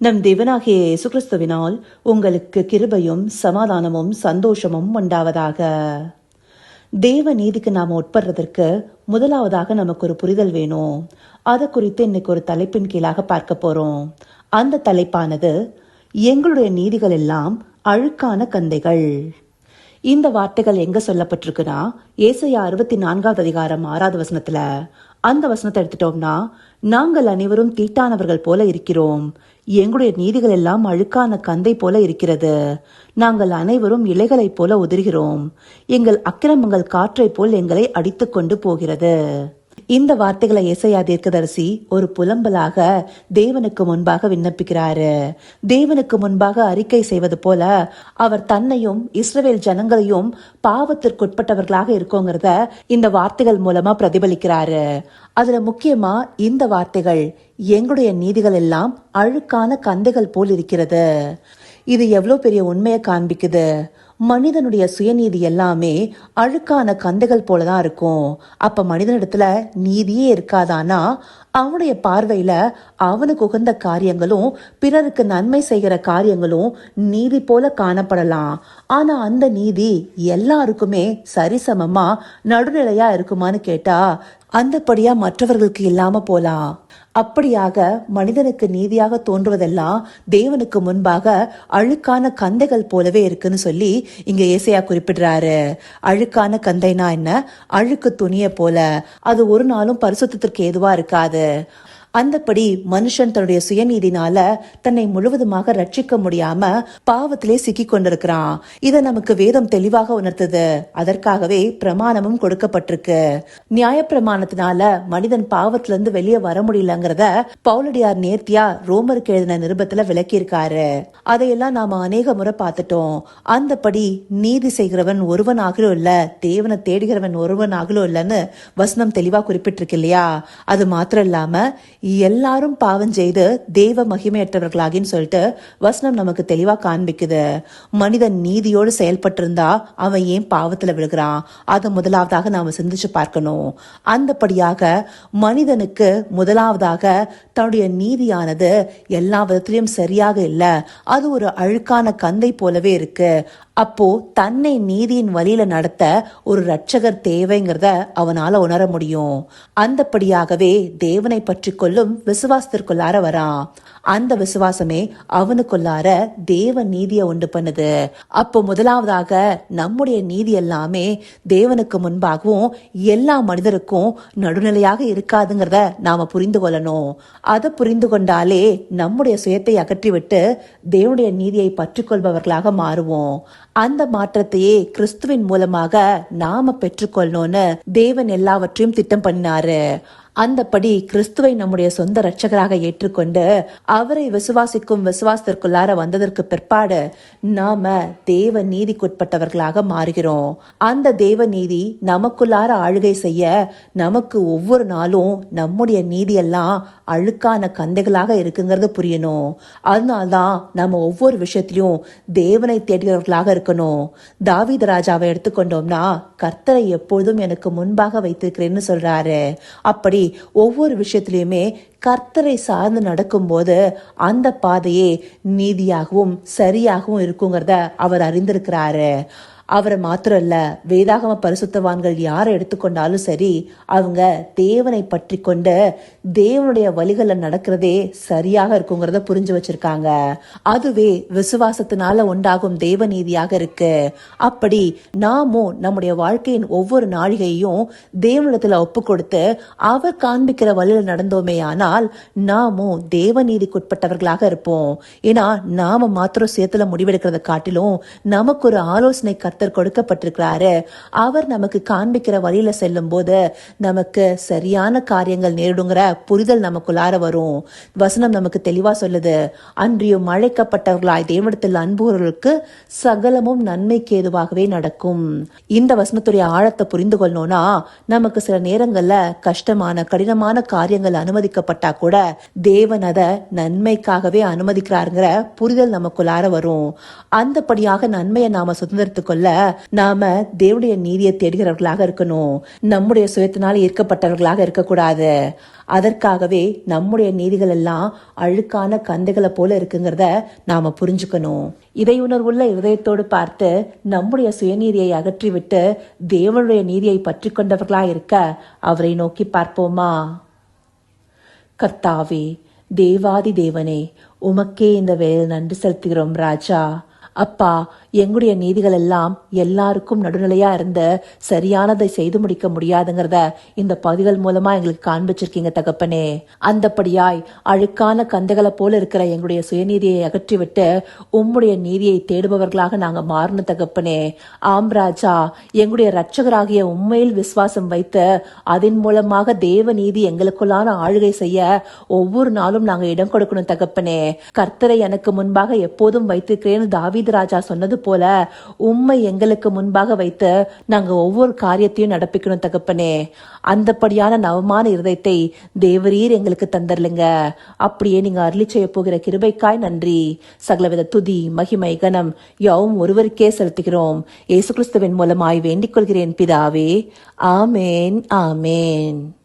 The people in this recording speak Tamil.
நம் தேவனாகிய இயேசு கிறிஸ்துவினால் உங்களுக்கு கிருபையும் சமாதானமும் சந்தோஷமும் உண்டாவதாக. தேவ நீதிக்கு நாம் உட்படுறதற்கு முதலாவதாக நமக்கு ஒரு புரிதல் வேணும். அதை குறித்து இன்னைக்கு ஒரு தலைப்பின் கீழாக பார்க்க போறோம். அந்த தலைப்பானது எங்களுடைய நீதிகள் எல்லாம் அழுக்கான கந்தைகள். இந்த வார்த்தைகள் எங்க சொல்லப்பட்டிருக்குன்னா ஏசாயா 64 அதிகாரம் 6வது வசனத்துல. அந்த வசனத்தை எடுத்துட்டோம்னா, நாங்கள் அனைவரும் தீட்டானவர்கள் போல இருக்கிறோம், எங்களுடைய நீதிகள் எல்லாம் அழுக்கான கந்தை போல இருக்கிறது, நாங்கள் அனைவரும் இலைகளைப் போல உதிர்கிறோம், எங்கள் அக்கிரமங்கள் காற்றை போல் எங்களை அடித்து கொண்டு போகிறது. இந்த வார்த்தைகளை ஏசாயா தீர்க்கதரிசி ஒரு புலம்பலாக தேவனுக்கு முன்பாக விண்ணப்பிக்கிறாரு. தேவனுக்கு முன்பாக அறிக்கை செய்வது போல அவர் தன்னையும் இஸ்ரவேல் ஜனங்களையும் பாவத்திற்குட்பட்டவர்களாக இருக்கோங்கிறத இந்த வார்த்தைகள் மூலமா பிரதிபலிக்கிறாரு. அதுல முக்கியமா இந்த வார்த்தைகள், எங்களுடைய நீதிகள் எல்லாம் அழுக்கான கந்தைகள் போல் இருக்கிறது. இது எவ்வளவு பெரிய உண்மையை காண்பிக்குது. மனிதனுடைய சுயநீதி எல்லாமே அழுக்கான கந்தைகள் போலதான் இருக்கும். அப்ப மனிதனிடத்துல நீதியே இருக்காதானா? அவனுடைய பார்வையில அவனுக்கு உகந்த காரியங்களும் பிறருக்கு நன்மை செய்கிற காரியங்களும் நீதி போல காணப்படலாம். ஆனா அந்த நீதி எல்லாருக்குமே சரிசமமா நடுநிலையா இருக்குமான்னு கேட்டா அந்தபடியா மற்றவர்களுக்கு இல்லாம போலாம். அப்படியாக மனிதனுக்கு நீதியாக தோன்றுவதெல்லாம் தேவனுக்கு முன்பாக அழுக்கான கந்தைகள் போலவே இருக்குன்னு சொல்லி இங்க ஏசாயா குறிப்பிடுறாரு. அழுக்கான கந்தைனா என்ன? அழுக்கு துணிய போல. அது ஒரு நாளும் பரிசுத்தத்திற்கு ஏதுவா இருக்காது. அந்தபடி மனுஷன் தன்னுடைய சுயநீதினால தன்னை முழுவதுமாக ரட்சிக்க முடியாம பாவத்திலே சிக்கி கொண்டிருக்கிறான். இத நமக்கு வேதம் தெளிவாக உணர்த்துது. அதற்காகவே பிரமாணமும் கொடுக்கப்பட்டிருக்கு. நியாய பிரமாணத்தினால மனிதன் பாவத்திலிருந்து வெளியே வர முடியலங்கிறத பவுலடியார் நேர்த்தியா ரோமருக்கு எழுதின நிருபத்துல விளக்கியிருக்காரு. அதையெல்லாம் நாம அநேக முறை பார்த்துட்டோம். அந்தபடி நீதி செய்கிறவன் ஒருவனாகலோ இல்ல, தேவனை தேடுகிறவன் ஒருவனாகலோ இல்லன்னு வசனம் தெளிவா குறிப்பிட்டிருக்கு இல்லையா? அது மாத்திரம் இல்லாம எல்லாரும் பாவம் செய்து தேவ மகிமையற்றவர்களாகின்னு சொல்லிட்டு வசனம் நமக்கு தெளிவா காண்பிக்குது. மனிதன் நீதியோடு செயல்பட்டு இருந்தா அவன் ஏன் பாவத்துல விழுகிறான்? அதை முதலாவதாக நாம சிந்திச்சு பார்க்கணும். அந்தபடியாக மனிதனுக்கு முதலாவதாக தன்னுடைய நீதியானது எல்லா விதத்திலையும் சரியாக இல்லை. அது ஒரு அழுக்கான கந்தை போலவே இருக்கு. அப்போ தன்னை நீதியின் வழியில நடத்த ஒரு ரட்சகர் தேவைங்கிறத அவனால உணர முடியும். அந்தபடியாகவே தேவனை பற்றி கொள்ளும் விசுவாசத்திற்குள்ளார வரான். அந்த விசுவாசமே அவனுக்குள்ளார தேவ நீதியை உண்டு பண்ணுது. அப்போ முதலாவதாக நம்முடைய நீதி எல்லாமே தேவனுக்கு முன்பாகவும் எல்லா மனிதருக்கும் நடுநிலையாக இருக்காதுங்கிறத நாம புரிந்து கொள்ளணும். அதை புரிந்து கொண்டாலே நம்முடைய சுயத்தை அகற்றிவிட்டு தேவனுடைய நீதியை பற்றி கொள்பவர்களாக மாறுவோம். அந்த மாற்றத்தையே கிறிஸ்துவின் மூலமாக நாம பெற்றுக்கொள்ளணும்னு தேவன் எல்லாவற்றையும் திட்டம் பண்ணினாரு. அந்தபடி கிறிஸ்துவை நம்முடைய சொந்த ரட்சகராக ஏற்றுக்கொண்டு அவரை விசுவாசிக்கும் விசுவாசத்திற்குள்ளார வந்ததற்கு பிற்பாடு நாம தேவ நீதிக்குட்பட்டவர்களாக மாறுகிறோம். அந்த தேவ நீதி நமக்குள்ளார ஆளுகை செய்ய நமக்கு ஒவ்வொரு நாளும் நம்முடைய நீதியெல்லாம் அழுக்கான கந்தைகளாக இருக்குங்கிறது புரியணும். அதனால்தான் நம்ம ஒவ்வொரு விஷயத்திலையும் தேவனை தேடுகிறவர்களாக இருக்கணும். தாவீது ராஜாவை எடுத்துக்கொண்டோம்னா, கர்த்தரை எப்பொழுதும் எனக்கு முன்பாக வைத்திருக்கிறேன்னு சொல்றாரு. அப்படி ஒவ்வொரு விஷயத்திலயுமே கர்த்தரை சார்ந்து நடக்கும்போது அந்த பாதையே நீதியாகவும் சரியாகவும் இருக்குங்கிறத அவர் அறிந்திருக்கிறாரு. அவரை மாத்திரம் இல்ல, வேதாகம பரிசுத்தவான்கள் யாரை எடுத்துக்கொண்டாலும் சரி, அவங்க தேவனை பற்றி கொண்டு தேவனுடைய வழிகளை நடக்கிறதே சரியாக இருக்குங்கிறத புரிஞ்சு வச்சிருக்காங்க. அதுவே விசுவாசத்தினால உண்டாகும் தேவ நீதியாக இருக்கு. அப்படி நாமும் நம்முடைய வாழ்க்கையின் ஒவ்வொரு நாழிகையும் தேவனிடத்துல ஒப்பு கொடுத்து அவர் காண்பிக்கிற வழியில நடந்தோமே ஆனால் நாமும் தேவ நீதிக்குட்பட்டவர்களாக இருப்போம். ஏன்னா நாம மாத்திரம் சுயத்துல முடிவெடுக்கிறத காட்டிலும் நமக்கு ஒரு ஆலோசனை கர்த்தர் கொடுக்கப்பட்டிருக்கிறாரு. அவர் நமக்கு காண்பிக்கிற வழியில செல்லும் போது நமக்கு சரியான காரியங்கள் நேரிடுங்கிற புரிதல் நமக்குள்ளார வரும். வசனம் நமக்கு தெளிவா சொல்லுது, அன்றியும் அழைக்கப்பட்டவர்களாய் தேவனிடத்தில் அன்புகளுக்கு சகலமும் நன்மைக்கு ஏதுவாகவே நடக்கும். இந்த வசனத்துடைய ஆழத்தை புரிந்து கொள்ளணும்னா நமக்கு சில நேரங்கள்ல கஷ்டமான கடினமான காரியங்கள் அனுமதிக்கப்பட்டா கூட தேவன் அதை நன்மைக்காகவே அனுமதிக்கிறாருங்கிற புரிதல் நமக்குள்ளார வரும். அந்தபடியாக நன்மையை நாம சுதந்திரத்துக் கொள்ள அல்ல, நாம தேவனுடைய நீதியை தேடுகிறவர்களாக இருக்கணும். நம்முடைய சுயத்தினால் ஈர்க்கப்பட்டவர்களாக இருக்கக்கூடாது. அதற்காகவே நம்முடைய நீதிகள் எல்லாம் அழுக்கான கந்தைகளை போல இருக்குங்கிறத நாம புரிஞ்சுக்கணும். இதை உணர்வுள்ள இதயத்தோடு பார்த்து நம்முடைய சுயநீதியை அகற்றிவிட்டு தேவனுடைய நீதியை பற்றி கொண்டவர்களா இருக்க அவரை நோக்கி பார்ப்போமா? கர்த்தாவே, தேவாதி தேவனே, உமக்கே இந்த வேலையில் நன்றி செலுத்துகிறோம் ராஜா. அப்பா, எங்களுடைய நீதிகள் எல்லாம் எல்லாருக்கும் நடுநிலையா இருந்து சரியானதை செய்து முடிக்க முடியாதுங்கிறத இந்த பதிவுகள் மூலமா எங்களுக்கு காண்பிச்சிருக்கீங்க தகப்பனே. அந்தபடியாய் அழுக்கான கந்தைகளை போல இருக்கிற எங்களுடைய சுயநீதியை அகற்றிவிட்டு உம்முடைய நீதியை தேடுபவர்களாக நாங்க மாறணும் தகப்பனே. ஆம் ராஜா, எங்களுடைய இரட்சகராகிய உண்மையில் விசுவாசம் வைத்து அதன் மூலமாக தேவ நீதி எங்களுக்குள்ளான ஆளுகை செய்ய ஒவ்வொரு நாளும் நாங்க இடம் கொடுக்கணும் தகப்பனே. கர்த்தரை எனக்கு முன்பாக எப்போதும் வைத்திருக்கிறேன்னு தாவீது ராஜா சொன்னது போல உம்மை எங்களுக்கு முன்பாக வைத்து நாங்க ஒவ்வொரு காரியத்தையும் நடப்பிக்கணும் தகப்பனே. அந்தபடியான நவமான இருதயத்தை தேவரீர் எங்களுக்கு தந்தர்லுங்க. அப்படியே நீங்க அருளி செய்ய போகிற கிருபைக்காய் நன்றி. சகலவித துதி, மகிமை, கனம் யாவும் ஒருவருக்கே செலுத்துகிறோம். இயேசு கிறிஸ்துவின் மூலமாய் வேண்டிக் கொள்கிறேன் பிதாவே. ஆமேன், ஆமேன்.